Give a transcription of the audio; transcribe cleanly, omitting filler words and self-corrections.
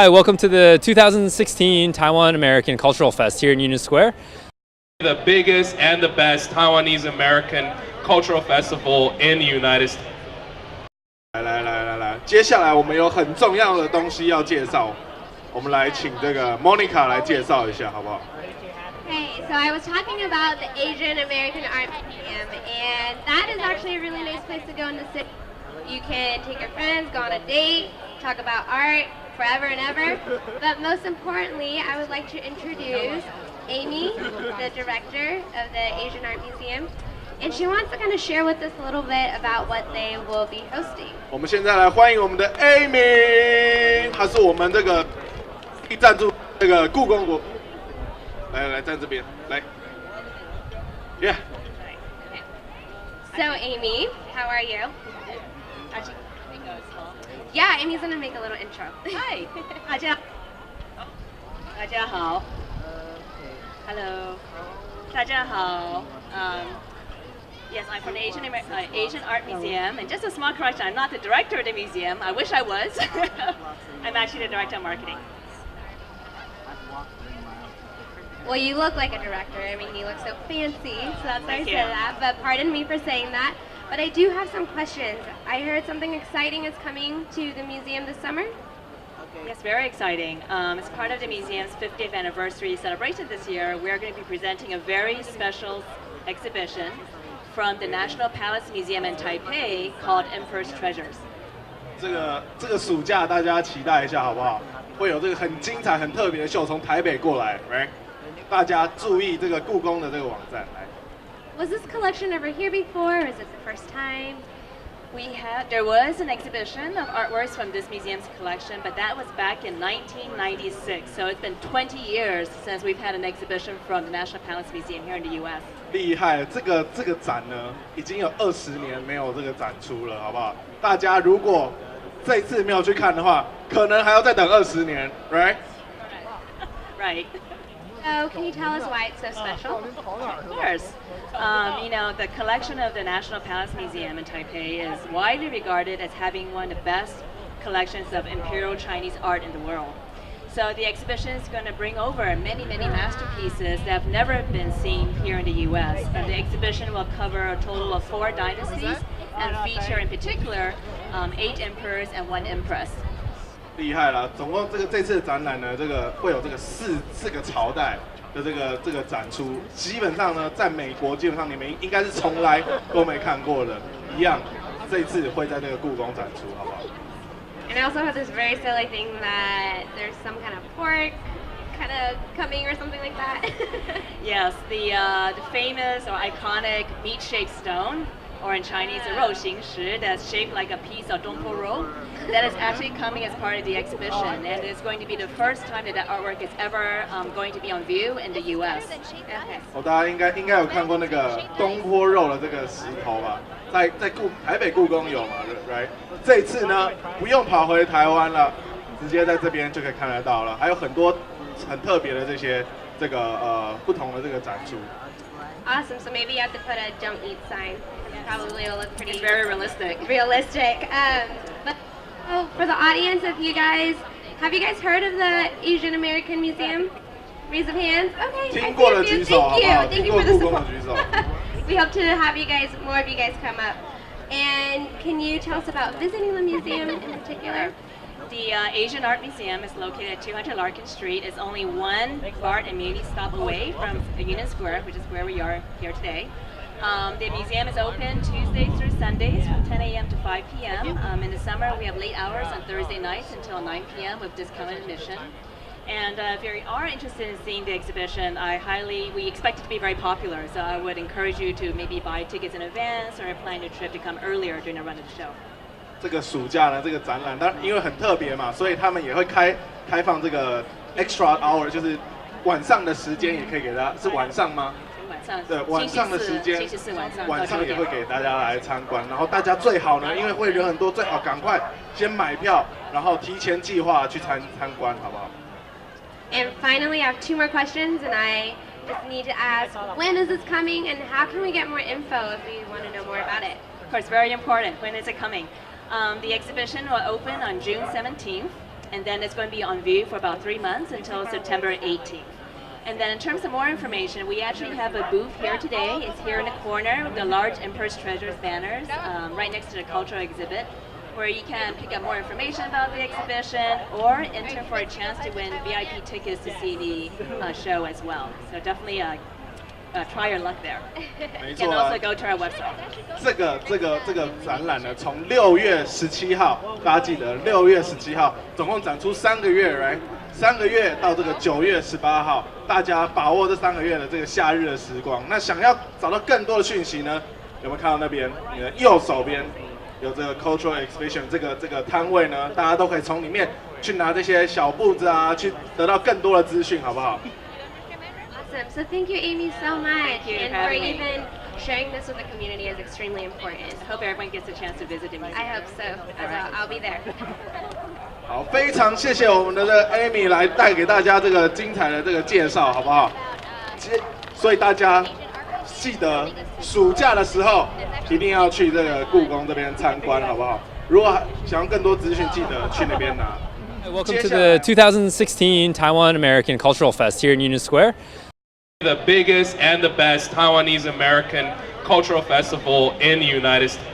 Hi, welcome to the 2016 Taiwan American Cultural Fest here in Union Square. The biggest and the best Taiwanese American cultural festival in the United States. 来，接下来我们有很重要的东西要介绍，我们来请这个 Monica 来介绍一下，好不好？ Okay, so I was talking about the Asian American Art Museum, and that is actually a really nice place to go in the city. You can take your friends, go on a date, talk about art forever and ever. But most importantly, I would like to introduce Amy, the director of the Asian Art Museum. And she wants to kind of share with us a little bit about what they will be hosting. 我们现在来欢迎我们的 Amy， 她是我们这个赞助这个故宫国，来站这边，来 ，Yeah。 So Amy, how are you? Yeah, Amy's gonna make a little intro. Hi, 大家好 Hello, 大家好 Yes, I'm from the Asian Art Museum, and just a small correction, I'm not the director of the museum. I wish I was. I'm actually the director of marketing. Well, you look like a director. I mean, you look so fancy, so that's why I said that. But pardon me for saying that. But I do have some questions. I heard something exciting is coming to the museum this summer. Yes, very exciting. As part of the museum's 50th anniversary celebration this year, we're going to be presenting a very special exhibition from the National Palace Museum in Taipei called Emperor's Treasures. 这个暑假大家期待一下好不好？会有这个很精彩、很特别的秀从台北过来 ，right？ 大家注意这个故宫的这个网站来。 Was this collection ever here before, or is it the first time? There was an exhibition of artworks from this museum's collection, but that was back in 1996. So it's been 20 years since we've had an exhibition from the National Palace Museum here in the U.S. 厉害，这个展呢，已经有20年没有这个展出了，好不好？大家如果这次没有去看的话，可能还要再等20年 ，right？ Right. So can you tell us why it's so special? Of course. You know, the collection of the National Palace Museum in Taipei is widely regarded as having one of the best collections of imperial Chinese art in the world. So the exhibition is going to bring over many, many masterpieces that have never been seen here in the U.S. And the exhibition will cover a total of 4 dynasties and feature in particular 8 emperors and 1 empress. 厉害了，总共这次的展览呢，这个会有这个四个朝代的这个展出，基本上呢，在美国基本上你们应该是从来都没看过的，一样，这一次会在这个故宫展出，好不好 And I also heard this very silly thing that there's some kind of pork kind of coming or something like that. Yes, the famous or iconic meat-shaped stone, or in Chinese, a 肉形石 that's shaped like a piece of dongpo roll. That is actually coming as part of the exhibition, and it's going to be the first time that artwork is ever going to be on view in the U.S. Okay. 大家应该有看过那个东坡肉的这个石头吧？在台北故宫有嘛 ，right？ 这一次呢，不用跑回台湾了，直接在这边就可以看得到了。还有很多很特别的这个不同的这个展出。 Awesome. So maybe you have to put a "Don't Eat" sign. Probably it'll look pretty. It's very realistic. Realistic. But for the audience, have you guys heard of the Asian American Museum? Raise of hands. Okay. 听过的举手，好不好？ Thank 听 you 过 for the 故宫的 support. 举手。We hope to have more of you guys come up. And can you tell us about visiting the museum in particular? The Asian Art Museum is located at 200 Larkin Street. It's only 1 BART and Muni stop away from Union Square, which is where we are here today. The museum is open Tuesdays through Sundays from 10 a.m. to 5 p.m. In the summer, we have late hours on Thursday nights until 9 p.m. with discounted admission. And if you are interested in seeing the exhibition, we expect it to be very popular. So I would encourage you to maybe buy tickets in advance or plan your trip to come earlier during the run of the show. 这个暑假呢，这个展览，当然因为很特别嘛，所以他们也会开放这个 extra hour， 就是晚上的时间也可以给大家，是晚上吗？对，晚上的时间，晚上也会给大家来参观。然后大家最好呢，因为会人很多，最好赶快先买票，然后提前计划去参观，好不好？ And finally, I have 2 more questions, and I just need to ask, when is this coming, and how can we get more info if we want to know more about it? Of course, very important. When is it coming? The exhibition will open on June 17th. and then it's going to be on view for about 3 months until September 18th. And then in terms of more information, we actually have a booth here today. It's here in the corner with the large Emperor's Treasures banners right next to the cultural exhibit, where you can pick up more information about the exhibition or enter for a chance to win VIP tickets to see the show as well. So definitely try your luck there. You can also go to our website. 这个展览呢，从6月17号，大家记得6月17号，总共展出3个月，3个月到这个9月18号，大家把握这3个月的这个夏日的时光。那想要找到更多的讯息呢，有没有看到那边？你的右手边有这个 cultural exhibition 这个摊位呢，大家都可以从里面去拿这些小布子啊，去得到更多的资讯，好不好？ Awesome. So thank you, Amy, so much. Thank you and for for having me. even sharing this with the community is extremely important. I hope everyone gets a chance to visit the museum. I hope so as well. I'll be there. 好，非常谢谢我们的这 Amy 来带给大家这个精彩的这个介绍，好不好？所以大家记得暑假的时候一定要去这个故宫这边参观，好不好？如果想要更多资讯，记得去那边拿。 Welcome to the 2016 Taiwan American Cultural Fest here in Union Square. The biggest and the best Taiwanese American cultural festival in the United States.